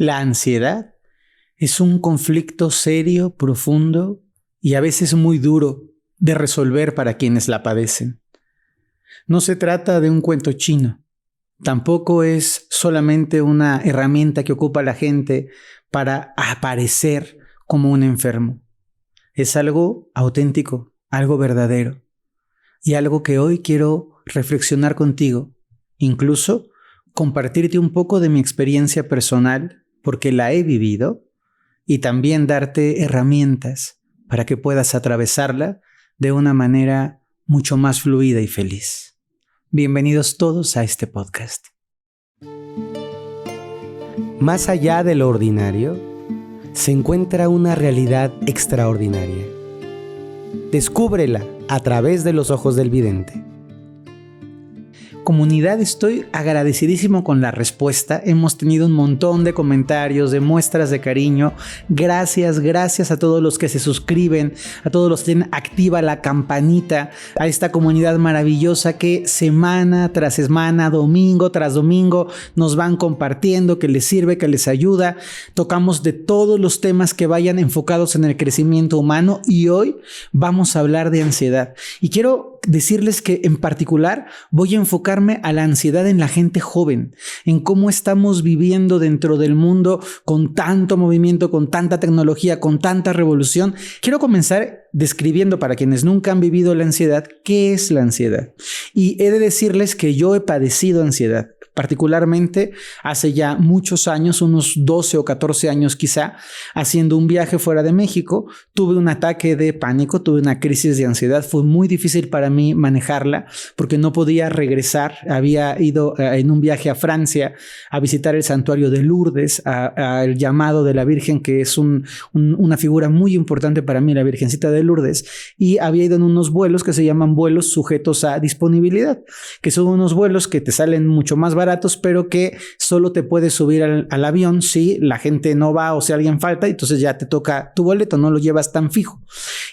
La ansiedad es un conflicto serio, profundo y a veces muy duro de resolver para quienes la padecen. No se trata de un cuento chino. Tampoco es solamente una herramienta que ocupa la gente para aparecer como un enfermo. Es algo auténtico, algo verdadero y algo que hoy quiero reflexionar contigo, incluso compartirte un poco de mi experiencia personal porque la he vivido y también darte herramientas para que puedas atravesarla de una manera mucho más fluida y feliz. Bienvenidos todos a este podcast. Más allá de lo ordinario, se encuentra una realidad extraordinaria. Descúbrela a través de los ojos del vidente. Comunidad, estoy agradecidísimo con la respuesta. Hemos tenido un montón de comentarios, de muestras de cariño. Gracias a todos los que se suscriben, a todos los que tienen activa la campanita, a esta comunidad maravillosa que semana tras semana, domingo tras domingo, nos van compartiendo, que les sirve, que les ayuda. Tocamos de todos los temas que vayan enfocados en el crecimiento humano y hoy vamos a hablar de ansiedad. Y quiero decirles que en particular voy a enfocarme a la ansiedad en la gente joven, en cómo estamos viviendo dentro del mundo con tanto movimiento, con tanta tecnología, con tanta revolución. Quiero comenzar describiendo para quienes nunca han vivido la ansiedad, ¿qué es la ansiedad? Y he de decirles que yo he padecido ansiedad. Particularmente hace ya muchos años, unos 12 o 14 años quizá, haciendo un viaje fuera de México, tuve un ataque de pánico, tuve una crisis de ansiedad. Fue muy difícil para mí manejarla porque no podía regresar. Había ido en un viaje a Francia a visitar el santuario de Lourdes, al llamado de la Virgen, que es una figura muy importante para mí, la Virgencita de Lourdes, y había ido en unos vuelos que se llaman vuelos sujetos a disponibilidad, que son unos vuelos que te salen mucho más baratos, pero que solo te puedes subir al avión si la gente no va o si alguien falta, entonces ya te toca tu boleto, no lo llevas tan fijo.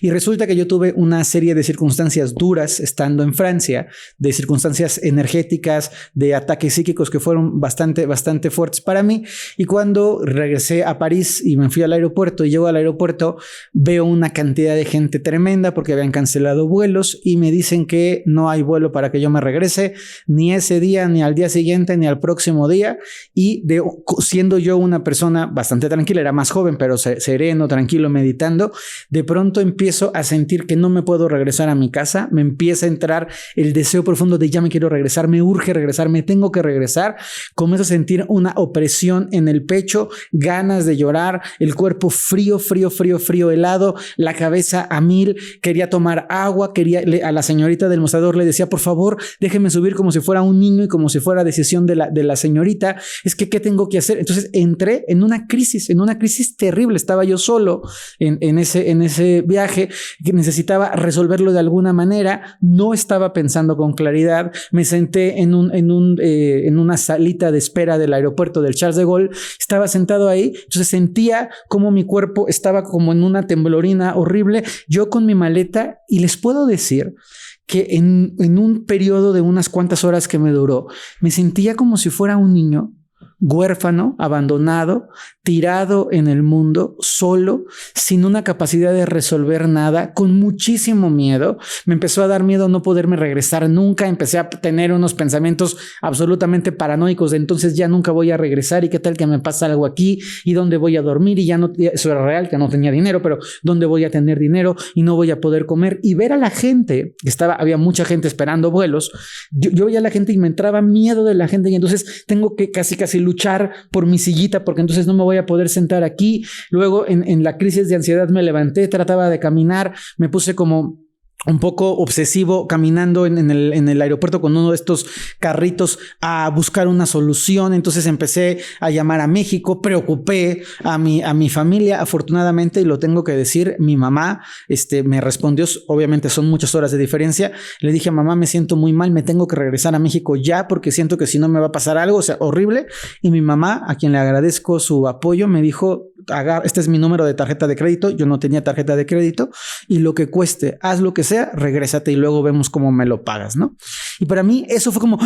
Y resulta que yo tuve una serie de circunstancias duras estando en Francia, de circunstancias energéticas, de ataques psíquicos que fueron bastante fuertes para mí. Y cuando regresé a París y me fui al aeropuerto y llego al aeropuerto, veo una cantidad de gente tremenda porque habían cancelado vuelos y me dicen que no hay vuelo para que yo me regrese, ni ese día, ni al día siguiente, ni al próximo día. Y siendo yo una persona bastante tranquila, era más joven, pero sereno, tranquilo, meditando, de pronto empiezo a sentir que no me puedo regresar a mi casa. Me empieza a entrar el deseo profundo de ya me quiero regresar, me urge regresar, me tengo que regresar. Comienzo a sentir una opresión en el pecho, ganas de llorar, el cuerpo frío, helado, la cabeza a mil. Quería tomar agua, a la señorita del mostrador le decía, por favor, déjeme subir, como si fuera un niño y como si fuera decisión de la señorita. Es que ¿qué tengo que hacer? Entonces entré en una crisis terrible. Estaba yo solo en ese viaje, que necesitaba resolverlo de alguna manera. No estaba pensando con claridad. Me senté en una salita de espera del aeropuerto del Charles de Gaulle. Estaba sentado ahí, entonces sentía como mi cuerpo estaba como en una temblorina horrible. Yo con mi maleta, y les puedo decir que en un periodo de unas cuantas horas que me duró, me sentía como si fuera un niño huérfano, abandonado, tirado en el mundo, solo, sin una capacidad de resolver nada, con muchísimo miedo. Me empezó a dar miedo no poderme regresar nunca. Empecé a tener unos pensamientos absolutamente paranoicos de entonces ya nunca voy a regresar y qué tal que me pasa algo aquí y dónde voy a dormir y ya no, eso era real, que no tenía dinero, pero dónde voy a tener dinero y no voy a poder comer. Y ver a la gente, había mucha gente esperando vuelos. Yo veía a la gente y me entraba miedo de la gente y entonces tengo que casi luchar por mi sillita porque entonces no me voy a poder sentar aquí. Luego en la crisis de ansiedad me levanté, trataba de caminar, me puse como un poco obsesivo caminando en el aeropuerto con uno de estos carritos a buscar una solución. Entonces empecé a llamar a México, preocupé a mi familia. Afortunadamente, y lo tengo que decir, mi mamá me respondió. Obviamente son muchas horas de diferencia. Le dije a mamá, me siento muy mal, me tengo que regresar a México ya porque siento que si no me va a pasar algo, o sea, horrible. Y mi mamá, a quien le agradezco su apoyo, me dijo, este es mi número de tarjeta de crédito. Yo no tenía tarjeta de crédito y lo que cueste, haz lo que sea, regrésate y luego vemos cómo me lo pagas, ¿no? Y para mí eso fue como...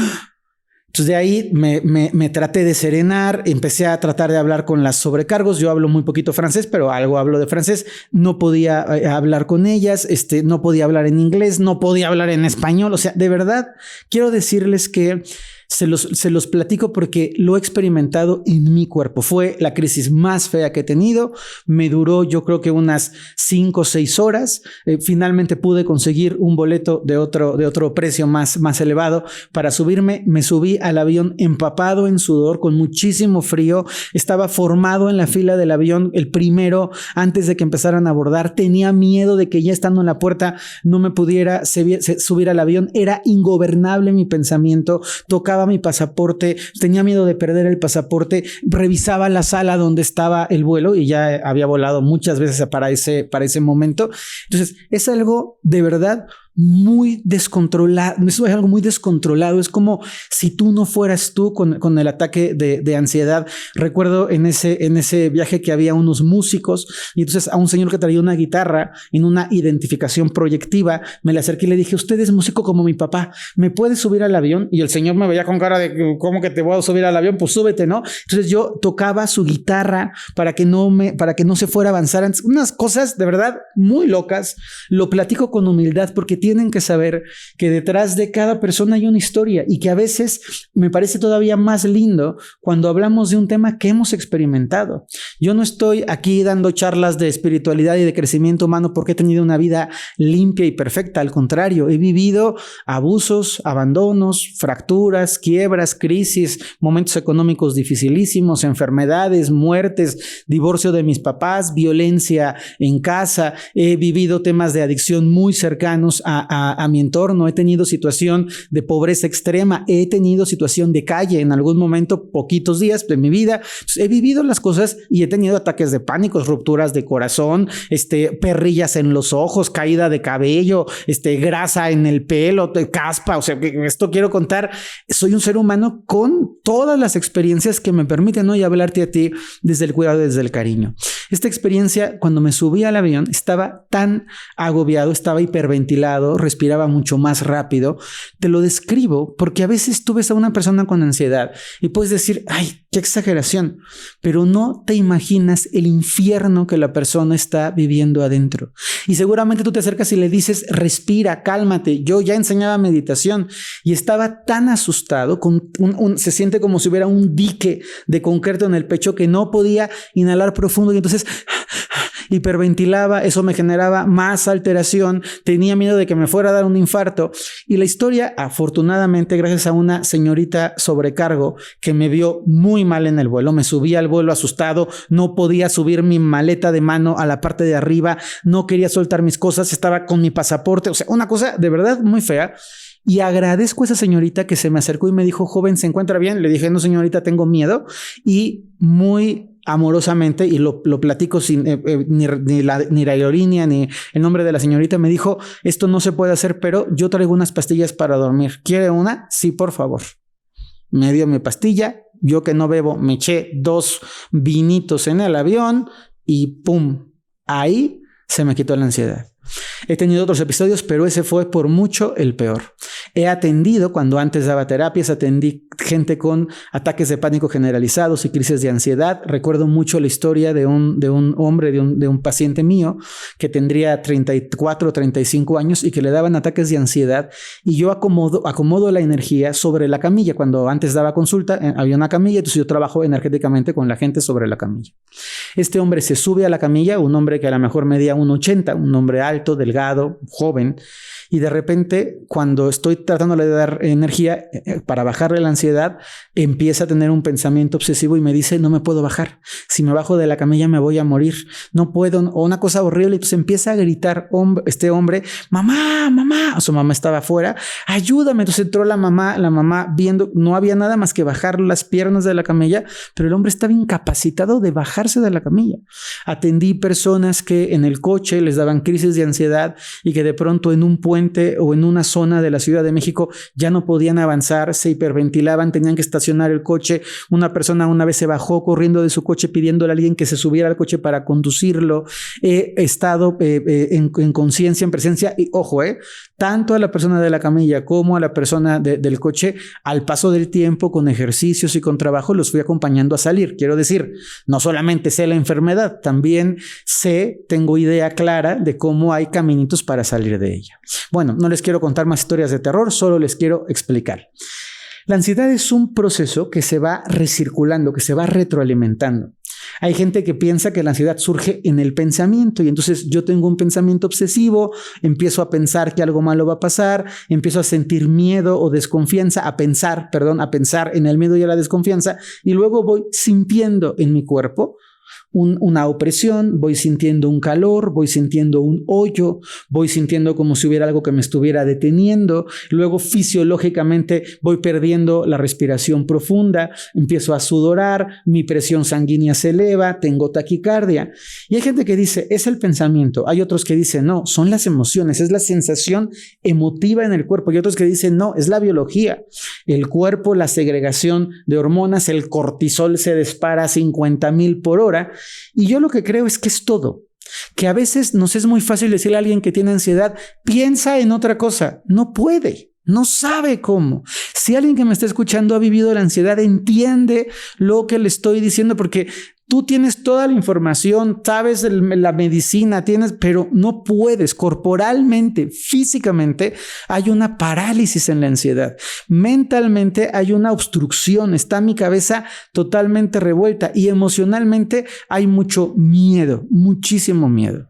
Entonces de ahí me traté de serenar, empecé a tratar de hablar con las sobrecargos. Yo hablo muy poquito francés, pero algo hablo de francés. No podía hablar con ellas, no podía hablar en inglés, no podía hablar en español. O sea, de verdad, quiero decirles que se los platico porque lo he experimentado en mi cuerpo. Fue la crisis más fea que he tenido. Me duró, yo creo que unas 5 o 6 horas. Finalmente pude conseguir un boleto de otro precio más elevado para subirme. Me subí al avión empapado en sudor, con muchísimo frío. Estaba formado en la fila del avión, el primero, antes de que empezaran a abordar. Tenía miedo de que ya estando en la puerta no me pudiera subir al avión. Era ingobernable mi pensamiento. Tocaba mi pasaporte, tenía miedo de perder el pasaporte, revisaba la sala donde estaba el vuelo y ya había volado muchas veces para ese momento. Entonces, es algo de verdad muy descontrolado. Eso es algo muy descontrolado. Es como si tú no fueras tú con el ataque de ansiedad. Recuerdo en ese viaje que había unos músicos y entonces a un señor que traía una guitarra en una identificación proyectiva, me le acerqué y le dije: usted es músico como mi papá, ¿me puede subir al avión? Y el señor me veía con cara de ¿cómo que te voy a subir al avión? Pues súbete, ¿no? Entonces yo tocaba su guitarra para que no se fuera a avanzar. Unas cosas de verdad muy locas. Lo platico con humildad porque tienen que saber que detrás de cada persona hay una historia y que a veces me parece todavía más lindo cuando hablamos de un tema que hemos experimentado. Yo no estoy aquí dando charlas de espiritualidad y de crecimiento humano porque he tenido una vida limpia y perfecta. Al contrario, he vivido abusos, abandonos, fracturas, quiebras, crisis, momentos económicos dificilísimos, enfermedades, muertes, divorcio de mis papás, violencia en casa. He vivido temas de adicción muy cercanos a mi entorno. He tenido situación de pobreza extrema, he tenido situación de calle en algún momento, poquitos días de mi vida. Entonces, he vivido las cosas y he tenido ataques de pánico, rupturas de corazón, perrillas en los ojos, caída de cabello, grasa en el pelo, caspa. O sea, esto quiero contar. Soy un ser humano con todas las experiencias que me permiten hoy hablarte a ti desde el cuidado, desde el cariño. Esta experiencia, cuando me subí al avión, estaba tan agobiado, estaba hiperventilado, respiraba mucho más rápido. Te lo describo porque a veces tú ves a una persona con ansiedad y puedes decir: ay, qué exageración, pero no te imaginas el infierno que la persona está viviendo adentro. Y seguramente tú te acercas y le dices: respira, cálmate. Yo ya enseñaba meditación y estaba tan asustado, se siente como si hubiera un dique de concreto en el pecho que no podía inhalar profundo y entonces hiperventilaba. Eso me generaba más alteración. Tenía miedo de que me fuera a dar un infarto. Y la historia, afortunadamente, gracias a una señorita sobrecargo que me vio muy mal en el vuelo, me subí al vuelo asustado, no podía subir mi maleta de mano a la parte de arriba, no quería soltar mis cosas, estaba con mi pasaporte. O sea, una cosa de verdad muy fea. Y agradezco a esa señorita que se me acercó y me dijo: joven, ¿se encuentra bien? Le dije: no, señorita, tengo miedo. Y muy amorosamente, y lo platico sin ni la aerolínea ni el nombre de la señorita, me dijo: esto no se puede hacer, pero yo traigo unas pastillas para dormir. ¿Quiere una? Sí, por favor. Me dio mi pastilla. Yo, que no bebo, me eché 2 vinitos en el avión y ¡pum! Ahí se me quitó la ansiedad. He tenido otros episodios, pero ese fue por mucho el peor. He atendido, cuando antes daba terapias, atendí gente con ataques de pánico generalizados y crisis de ansiedad. Recuerdo mucho la historia de un hombre, de un paciente mío que tendría 34 o 35 años y que le daban ataques de ansiedad, y yo acomodo la energía sobre la camilla. Cuando antes daba consulta, había una camilla, entonces yo trabajo energéticamente con la gente sobre la camilla. Este hombre se sube a la camilla, un hombre que a lo mejor medía 1,80, un hombre alto, delgado, joven, y de repente, cuando estoy tratándole de dar energía para bajarle la ansiedad, empieza a tener un pensamiento obsesivo y me dice: no me puedo bajar, si me bajo de la camilla me voy a morir, no puedo, o una cosa horrible. Entonces empieza a gritar este hombre: mamá, mamá. Su mamá estaba afuera: ayúdame. Entonces entró la mamá viendo, no había nada más que bajar las piernas de la camilla, pero el hombre estaba incapacitado de bajarse de la camilla. Atendí personas que en el coche les daban crisis de ansiedad y que de pronto en un puente puente o en una zona de la Ciudad de México ya no podían avanzar, se hiperventilaban, tenían que estacionar el coche. Una persona una vez se bajó corriendo de su coche pidiéndole a alguien que se subiera al coche para conducirlo. He estado en conciencia, en presencia, y ojo, tanto a la persona de la camilla como a la persona del coche, al paso del tiempo, con ejercicios y con trabajo, los fui acompañando a salir. Quiero decir, no solamente sé la enfermedad, también tengo idea clara de cómo hay caminitos para salir de ella. Bueno, no les quiero contar más historias de terror, solo les quiero explicar. La ansiedad es un proceso que se va recirculando, que se va retroalimentando. Hay gente que piensa que la ansiedad surge en el pensamiento y entonces yo tengo un pensamiento obsesivo, empiezo a pensar que algo malo va a pasar, empiezo a sentir miedo o desconfianza, a pensar en el miedo y a la desconfianza y luego voy sintiendo en mi cuerpo una opresión, voy sintiendo un calor, voy sintiendo un hoyo, voy sintiendo como si hubiera algo que me estuviera deteniendo, luego fisiológicamente voy perdiendo la respiración profunda, empiezo a sudorar, mi presión sanguínea se eleva, tengo taquicardia. Y hay gente que dice, es el pensamiento, hay otros que dicen, no, son las emociones, es la sensación emotiva en el cuerpo, y otros que dicen, no, es la biología, el cuerpo, la segregación de hormonas, el cortisol se dispara a 50,000 por hora. Y yo lo que creo es que es todo, que a veces nos es muy fácil decirle a alguien que tiene ansiedad, piensa en otra cosa, no puede, no sabe cómo. Si alguien que me está escuchando ha vivido la ansiedad, entiende lo que le estoy diciendo, porque tú tienes toda la información, sabes la medicina, pero no puedes. Corporalmente, físicamente, hay una parálisis en la ansiedad. Mentalmente hay una obstrucción, está mi cabeza totalmente revuelta y emocionalmente hay mucho miedo, muchísimo miedo.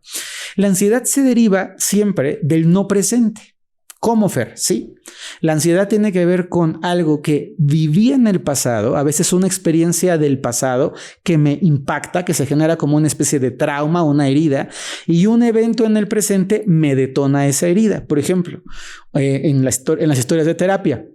La ansiedad se deriva siempre del no presente. ¿Cómo, Fer? Sí. La ansiedad tiene que ver con algo que viví en el pasado, a veces una experiencia del pasado que me impacta, que se genera como una especie de trauma, una herida, y un evento en el presente me detona esa herida. Por ejemplo, en las historias de terapia,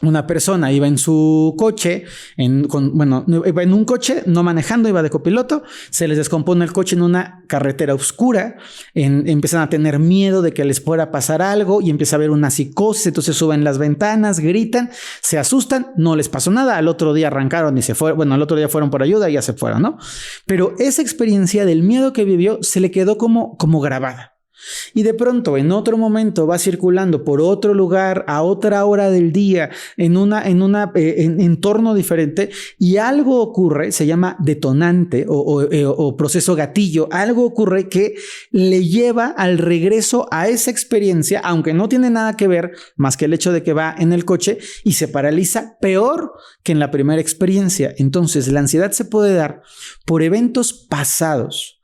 una persona iba en su coche, iba en un coche, no manejando, iba de copiloto, se les descompone el coche en una carretera oscura, empiezan a tener miedo de que les pueda pasar algo y empieza a haber una psicosis, entonces suben las ventanas, gritan, se asustan, no les pasó nada, al otro día arrancaron y se fueron, al otro día fueron por ayuda y ya se fueron, ¿no? Pero esa experiencia del miedo que vivió se le quedó como grabada. Y de pronto en otro momento va circulando por otro lugar a otra hora del día en un entorno diferente y algo ocurre, se llama detonante o proceso gatillo, algo ocurre que le lleva al regreso a esa experiencia, aunque no tiene nada que ver más que el hecho de que va en el coche y se paraliza peor que en la primera experiencia. Entonces la ansiedad se puede dar por eventos pasados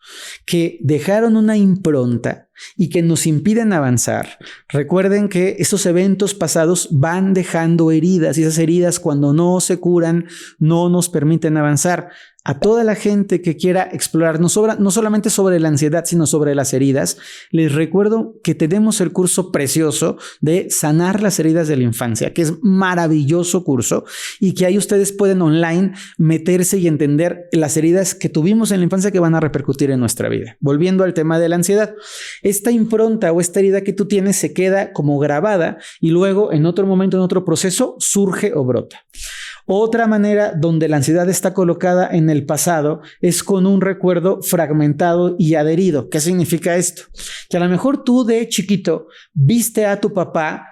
que dejaron una impronta y que nos impiden avanzar. Recuerden que esos eventos pasados van dejando heridas y esas heridas, cuando no se curan, no nos permiten avanzar. A toda la gente que quiera explorar no solamente sobre la ansiedad, sino sobre las heridas, les recuerdo que tenemos el curso precioso de Sanar las heridas de la infancia, que es maravilloso curso y que ahí ustedes pueden online meterse y entender las heridas que tuvimos en la infancia que van a repercutir en nuestra vida. Volviendo al tema de la ansiedad, esta impronta o esta herida que tú tienes se queda como grabada y luego en otro momento, en otro proceso, surge o brota. Otra manera donde la ansiedad está colocada en el pasado es con un recuerdo fragmentado y adherido. ¿Qué significa esto? Que a lo mejor tú de chiquito viste a tu papá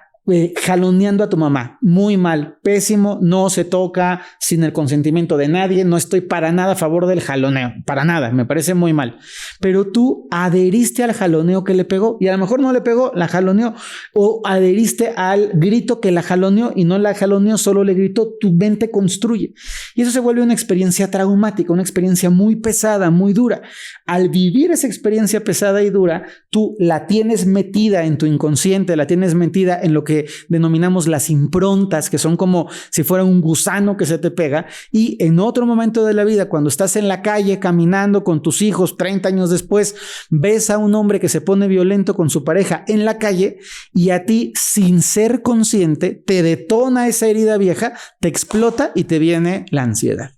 jaloneando a tu mamá. Muy mal, pésimo, no se toca sin el consentimiento de nadie. No estoy para nada a favor del jaloneo, para nada, me parece muy mal. Pero tú adheriste al jaloneo que le pegó y a lo mejor no le pegó, la jaloneó, o adheriste al grito que la jaloneó y no la jaloneó, solo le gritó. Tu mente construye y eso se vuelve una experiencia traumática, una experiencia muy pesada, muy dura. Al vivir esa experiencia pesada y dura, tú la tienes metida en tu inconsciente, la tienes metida en lo que denominamos las improntas, que son como si fuera un gusano que se te pega, y en otro momento de la vida, cuando estás en la calle caminando con tus hijos 30 años después, ves a un hombre que se pone violento con su pareja en la calle y a ti, sin ser consciente, te detona esa herida vieja, te explota y te viene la ansiedad.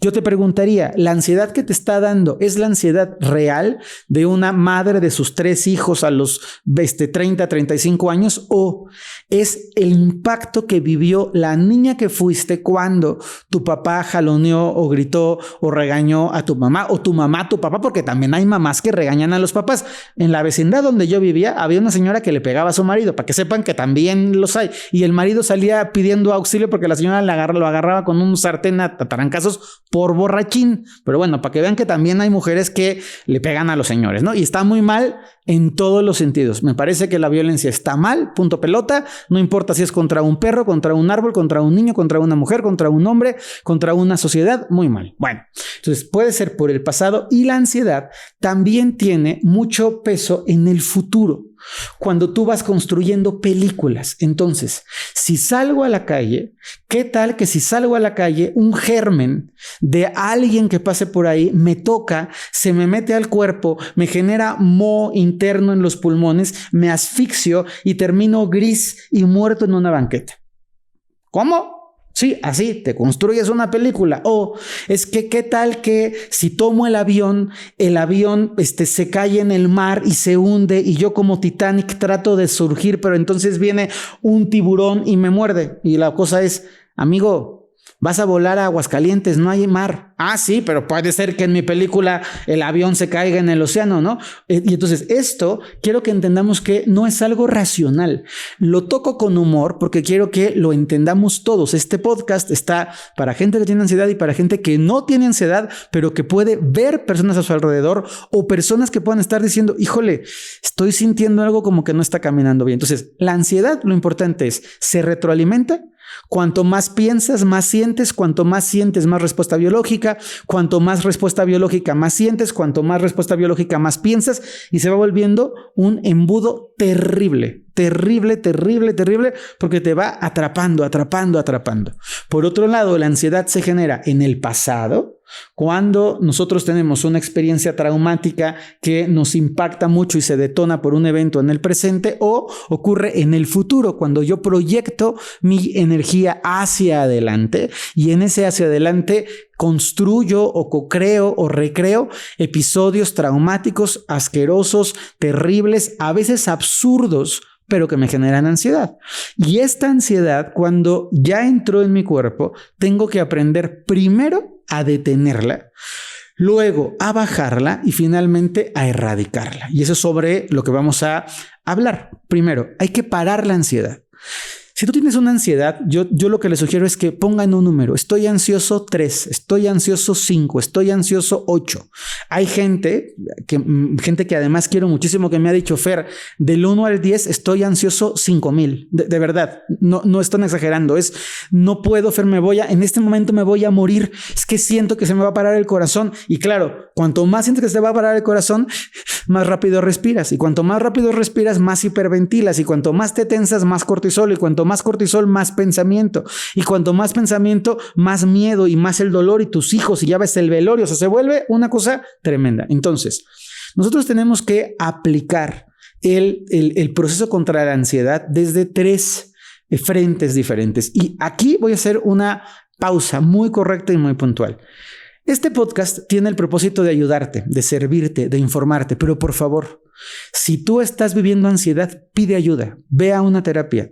Yo te preguntaría, ¿la ansiedad que te está dando es la ansiedad real de una madre de sus 3 hijos a los 30, 35 años o es el impacto que vivió la niña que fuiste cuando tu papá jaloneó o gritó o regañó a tu mamá o tu mamá a tu papá? Porque también hay mamás que regañan a los papás. En la vecindad donde yo vivía había una señora que le pegaba a su marido, para que sepan que también los hay, y el marido salía pidiendo auxilio porque la señora lo agarraba con un sartén a tarancazos por borrachín. Pero bueno, para que vean que también hay mujeres que le pegan a los señores, ¿no? Y está muy mal en todos los sentidos. Me parece que la violencia está mal, punto pelota, no importa si es contra un perro, contra un árbol, contra un niño, contra una mujer, contra un hombre, contra una sociedad, muy mal. Bueno, entonces puede ser por el pasado, y la ansiedad también tiene mucho peso en el futuro. Cuando tú vas construyendo películas, entonces, si salgo a la calle, ¿qué tal que si salgo a la calle, un germen de alguien que pase por ahí me toca, se me mete al cuerpo, me genera moho interno en los pulmones, me asfixio y termino gris y muerto en una banqueta? ¿Cómo? Sí, así te construyes una película. O es que qué tal que si tomo el avión se cae en el mar y se hunde y yo como Titanic trato de surgir, pero entonces viene un tiburón y me muerde. Y la cosa es, amigo, vas a volar a Aguascalientes, no hay mar. Ah, sí, pero puede ser que en mi película el avión se caiga en el océano, ¿no? Y entonces esto quiero que entendamos que no es algo racional. Lo toco con humor porque quiero que lo entendamos todos. Este podcast está para gente que tiene ansiedad y para gente que no tiene ansiedad, pero que puede ver personas a su alrededor o personas que puedan estar diciendo, híjole, estoy sintiendo algo como que no está caminando bien. Entonces, la ansiedad, lo importante es, se retroalimenta. Cuanto más piensas, más sientes. Cuanto más sientes, más respuesta biológica. Cuanto más respuesta biológica, más sientes. Cuanto más respuesta biológica, más piensas. Y se va volviendo un embudo terrible. Terrible, terrible, terrible, porque te va atrapando, atrapando, atrapando. Por otro lado, la ansiedad se genera en el pasado, cuando nosotros tenemos una experiencia traumática que nos impacta mucho y se detona por un evento en el presente, o ocurre en el futuro, cuando yo proyecto mi energía hacia adelante y en ese hacia adelante construyo o co-creo o recreo episodios traumáticos, asquerosos, terribles, a veces absurdos, pero que me generan ansiedad. Y esta ansiedad, cuando ya entró en mi cuerpo, tengo que aprender primero a detenerla, luego a bajarla y finalmente a erradicarla. Y eso es sobre lo que vamos a hablar. Primero, hay que parar la ansiedad. Si tú tienes una ansiedad, yo lo que les sugiero es que pongan un número. Estoy ansioso 3, estoy ansioso 5, estoy ansioso 8. Hay gente que además quiero muchísimo que me ha dicho, Fer, del 1 al 10 estoy ansioso 5,000. De verdad, no están exagerando. No puedo, Fer, en este momento me voy a morir. Es que siento que se me va a parar el corazón. Y claro, cuanto más sientes que se va a parar el corazón, más rápido respiras. Y cuanto más rápido respiras, más hiperventilas. Y cuanto más te tensas, más cortisol. Y cuanto más cortisol, más pensamiento. Y cuanto más pensamiento, más miedo y más el dolor y tus hijos y ya ves el velorio. O sea, se vuelve una cosa tremenda. Entonces, nosotros tenemos que aplicar el proceso contra la ansiedad desde 3 frentes diferentes. Y aquí voy a hacer una pausa muy correcta y muy puntual. Este podcast tiene el propósito de ayudarte, de servirte, de informarte, pero por favor, si tú estás viviendo ansiedad, pide ayuda, ve a una terapia.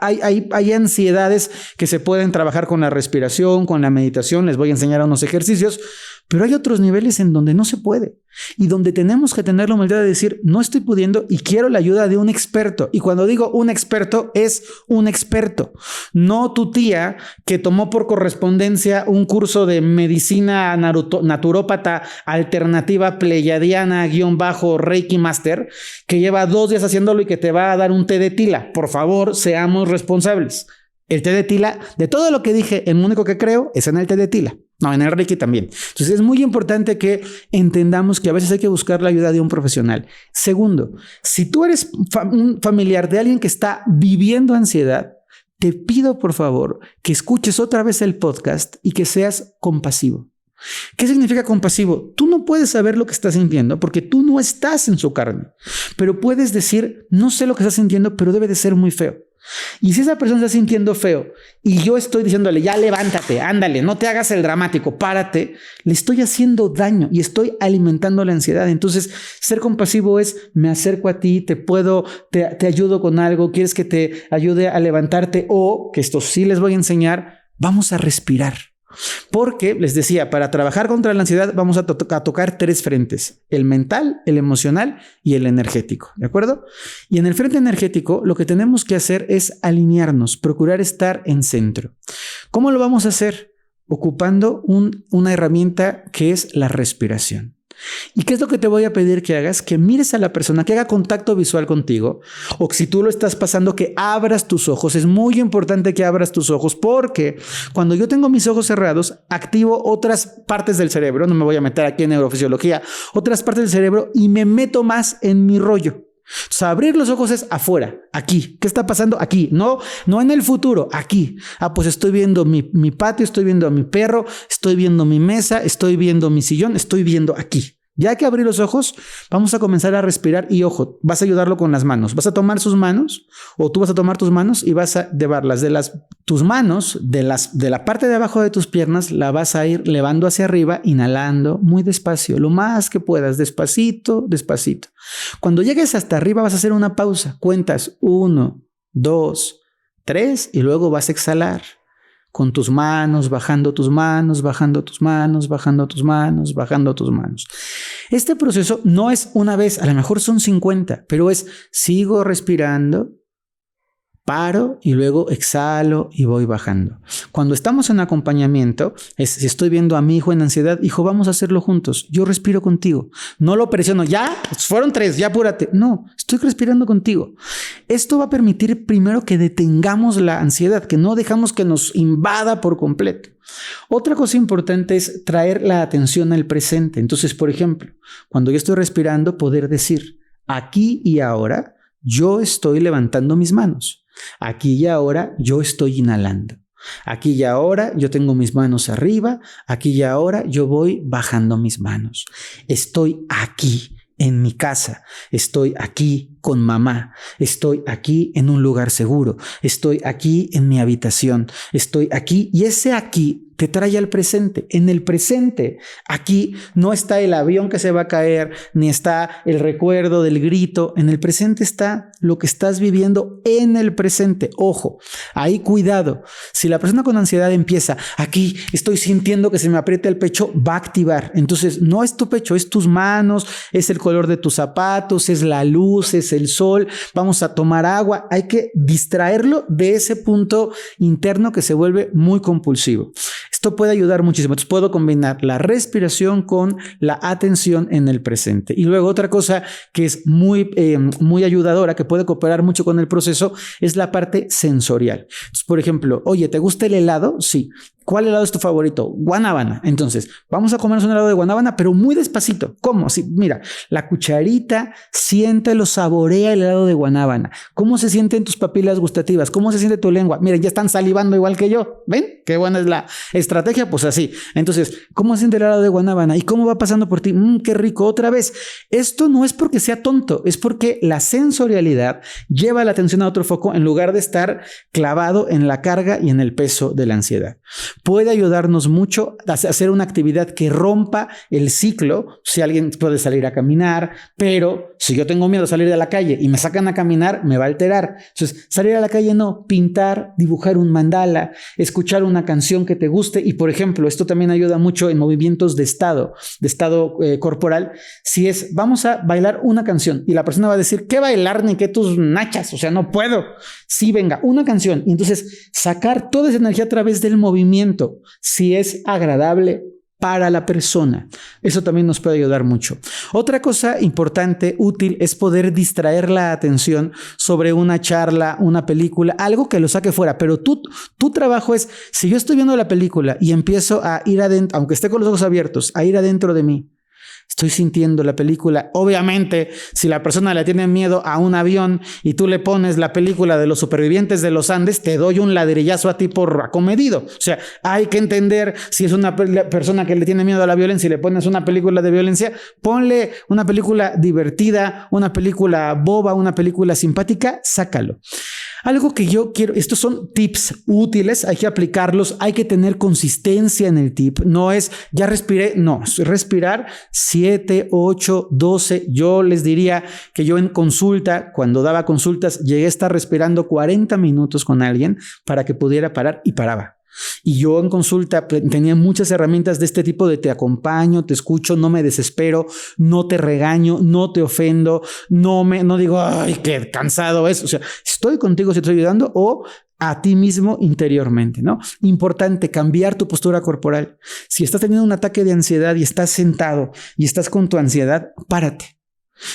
Hay ansiedades que se pueden trabajar con la respiración, con la meditación, les voy a enseñar unos ejercicios, pero hay otros niveles en donde no se puede y donde tenemos que tener la humildad de decir, no estoy pudiendo y quiero la ayuda de un experto. Y cuando digo un experto, es un experto, no tu tía que tomó por correspondencia un curso de medicina naturópata alternativa pleyadiana _Reiki Master, que lleva 2 días haciéndolo y que te va a dar un té de tila. Por favor, seamos responsables. El té de tila, de todo lo que dije, el único que creo es en el té de tila. No, en el Reiki también. Entonces es muy importante que entendamos que a veces hay que buscar la ayuda de un profesional. Segundo, si tú eres un familiar de alguien que está viviendo ansiedad, te pido por favor que escuches otra vez el podcast y que seas compasivo. ¿Qué significa compasivo? Tú no puedes saber lo que estás sintiendo porque tú no estás en su carne, pero puedes decir, no sé lo que estás sintiendo, pero debe de ser muy feo. Y si esa persona está sintiendo feo y yo estoy diciéndole, ya levántate, ándale, no te hagas el dramático, párate, le estoy haciendo daño y estoy alimentando la ansiedad. Entonces, ser compasivo es, me acerco a ti, te ayudo con algo, quieres que te ayude a levantarte, o, que esto sí les voy a enseñar, vamos a respirar. Porque, les decía, para trabajar contra la ansiedad vamos a tocar 3 frentes: el mental, el emocional y el energético, ¿de acuerdo? Y en el frente energético lo que tenemos que hacer es alinearnos, procurar estar en centro. ¿Cómo lo vamos a hacer? Ocupando una herramienta que es la respiración. ¿Y qué es lo que te voy a pedir que hagas? Que mires a la persona, que haga contacto visual contigo, o que si tú lo estás pasando, que abras tus ojos. Es muy importante que abras tus ojos, porque cuando yo tengo mis ojos cerrados, activo otras partes del cerebro, no me voy a meter aquí en neurofisiología, otras partes del cerebro, y me meto más en mi rollo. O sea, abrir los ojos es afuera, aquí. ¿Qué está pasando? Aquí, no en el futuro, aquí. Pues estoy viendo mi patio, estoy viendo a mi perro, estoy viendo mi mesa, estoy viendo mi sillón, estoy viendo aquí. Ya que abrí los ojos, vamos a comenzar a respirar y, ojo, vas a ayudarlo con las manos. Vas a tomar sus manos, o tú vas a tomar tus manos y vas a llevarlas tus manos de la parte de abajo de tus piernas, la vas a ir levando hacia arriba, inhalando muy despacio, lo más que puedas, despacito, despacito. Cuando llegues hasta arriba vas a hacer una pausa. Cuentas 1, 2, 3 y luego vas a exhalar. Con tus manos, bajando tus manos, bajando tus manos, bajando tus manos, bajando tus manos. Este proceso no es una vez, a lo mejor son 50, pero es, sigo respirando, paro y luego exhalo y voy bajando. Cuando estamos en acompañamiento, si estoy viendo a mi hijo en ansiedad, hijo, vamos a hacerlo juntos. Yo respiro contigo. No lo presiono. Ya, fueron 3, ya apúrate. No, estoy respirando contigo. Esto va a permitir primero que detengamos la ansiedad, que no dejamos que nos invada por completo. Otra cosa importante es traer la atención al presente. Entonces, por ejemplo, cuando yo estoy respirando, poder decir, aquí y ahora, yo estoy levantando mis manos. Aquí y ahora yo estoy inhalando. Aquí y ahora yo tengo mis manos arriba. Aquí y ahora yo voy bajando mis manos. Estoy aquí en mi casa. Estoy aquí con mamá. Estoy aquí en un lugar seguro. Estoy aquí en mi habitación. Estoy aquí, y ese aquí te trae al presente. En el presente, aquí no está el avión que se va a caer, ni está el recuerdo del grito. En el presente está lo que estás viviendo en el presente. Ojo, ahí cuidado. Si la persona con ansiedad empieza, aquí estoy sintiendo que se me aprieta el pecho, va a activar. Entonces, no es tu pecho, es tus manos, es el color de tus zapatos, es la luz, es el sol. Vamos a tomar agua. Hay que distraerlo de ese punto interno que se vuelve muy compulsivo. Esto puede ayudar muchísimo. Entonces puedo combinar la respiración con la atención en el presente. Y luego otra cosa que es muy ayudadora, que puede cooperar mucho con el proceso, es la parte sensorial. Entonces, por ejemplo, oye, ¿te gusta el helado? Sí. ¿Cuál helado es tu favorito? Guanábana. Entonces, vamos a comernos un helado de guanábana, pero muy despacito. ¿Cómo? Así, mira, la cucharita, siéntelo, saborea el helado de guanábana. ¿Cómo se sienten tus papilas gustativas? ¿Cómo se siente tu lengua? Mira, ya están salivando igual que yo. ¿Ven? Qué buena es la estrategia. Pues así. Entonces, ¿cómo se siente el helado de guanábana? ¿Y cómo va pasando por ti? Qué rico. Otra vez. Esto no es porque sea tonto, es porque la sensorialidad lleva la atención a otro foco en lugar de estar clavado en la carga y en el peso de la ansiedad. Puede ayudarnos mucho a hacer una actividad que rompa el ciclo. Si alguien puede salir a caminar, pero si yo tengo miedo a salir a la calle y me sacan a caminar, me va a alterar. Entonces, salir a la calle no, pintar, dibujar un mandala, escuchar una canción que te guste. Y por ejemplo, esto también ayuda mucho en movimientos de estado corporal. Si es, vamos a bailar una canción y la persona va a decir, ¿qué bailar ni qué tus nachas? O sea, no puedo. Sí, venga, una canción. Y entonces sacar toda esa energía a través del movimiento, si es agradable para la persona. Eso también nos puede ayudar mucho. Otra cosa importante, útil, es poder distraer la atención sobre una charla, una película, algo que lo saque fuera. Pero tu trabajo es, si yo estoy viendo la película y empiezo a ir adentro, aunque esté con los ojos abiertos, a ir adentro de mí, estoy sintiendo la película. Obviamente, si la persona le tiene miedo a un avión y tú le pones la película de los supervivientes de los Andes, te doy un ladrillazo a ti por acomedido. O sea, hay que entender, si es una persona que le tiene miedo a la violencia y le pones una película de violencia, ponle una película divertida, una película boba, una película simpática, sácalo. Algo que yo quiero, estos son tips útiles, hay que aplicarlos, hay que tener consistencia en el tip. No es, ya respiré, no, es respirar 7, 8, 12. Yo les diría que yo en consulta, cuando daba consultas, llegué a estar respirando 40 minutos con alguien para que pudiera parar y paraba. Y yo en consulta tenía muchas herramientas de este tipo de te acompaño, te escucho, no me desespero, no te regaño, no te ofendo, no digo, ay, qué cansado es. O sea, estoy contigo, si te estoy ayudando, o a ti mismo interiormente, ¿no? Importante cambiar tu postura corporal. Si estás teniendo un ataque de ansiedad y estás sentado y estás con tu ansiedad, párate.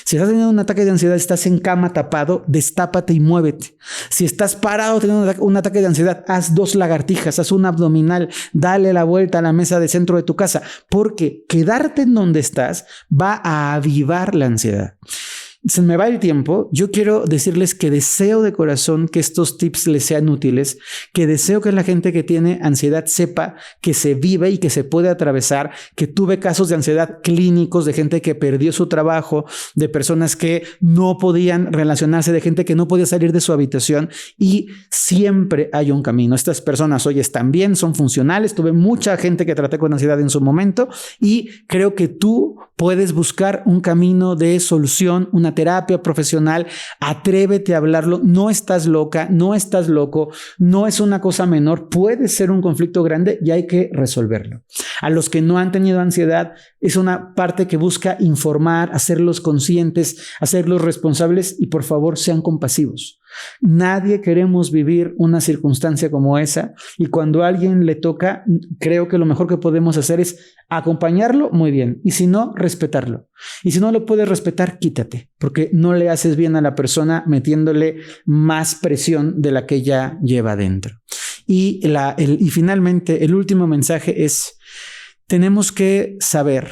Si estás teniendo un ataque de ansiedad, estás en cama tapado, destápate y muévete. Si estás parado teniendo un ataque de ansiedad, haz 2 lagartijas, haz un abdominal, dale la vuelta a la mesa de centro de tu casa, porque quedarte en donde estás va a avivar la ansiedad. Se me va el tiempo. Yo quiero decirles que deseo de corazón que estos tips les sean útiles, que deseo que la gente que tiene ansiedad sepa que se vive y que se puede atravesar, que tuve casos de ansiedad clínicos de gente que perdió su trabajo, de personas que no podían relacionarse, de gente que no podía salir de su habitación, y siempre hay un camino. Estas personas hoy están bien, son funcionales. Tuve mucha gente que traté con ansiedad en su momento y creo que tú puedes buscar un camino de solución, una terapia profesional. Atrévete a hablarlo. No estás loca, no estás loco, no es una cosa menor. Puede ser un conflicto grande y hay que resolverlo. A los que no han tenido ansiedad, es una parte que busca informar, hacerlos conscientes, hacerlos responsables, y por favor sean compasivos. Nadie queremos vivir una circunstancia como esa, y cuando a alguien le toca, creo que lo mejor que podemos hacer es acompañarlo muy bien, y si no, respetarlo. Y si no lo puedes respetar, quítate, porque no le haces bien a la persona metiéndole más presión de la que ya lleva dentro. Y finalmente, el último mensaje es: tenemos que saber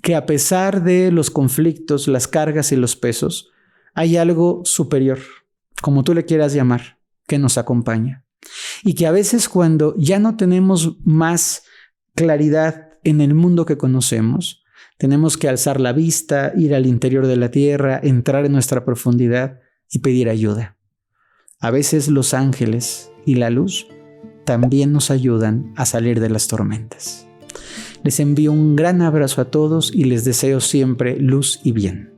que a pesar de los conflictos, las cargas y los pesos, hay algo superior, como tú le quieras llamar, que nos acompaña. Y que a veces, cuando ya no tenemos más claridad en el mundo que conocemos, tenemos que alzar la vista, ir al interior de la tierra, entrar en nuestra profundidad y pedir ayuda. A veces los ángeles y la luz también nos ayudan a salir de las tormentas. Les envío un gran abrazo a todos y les deseo siempre luz y bien.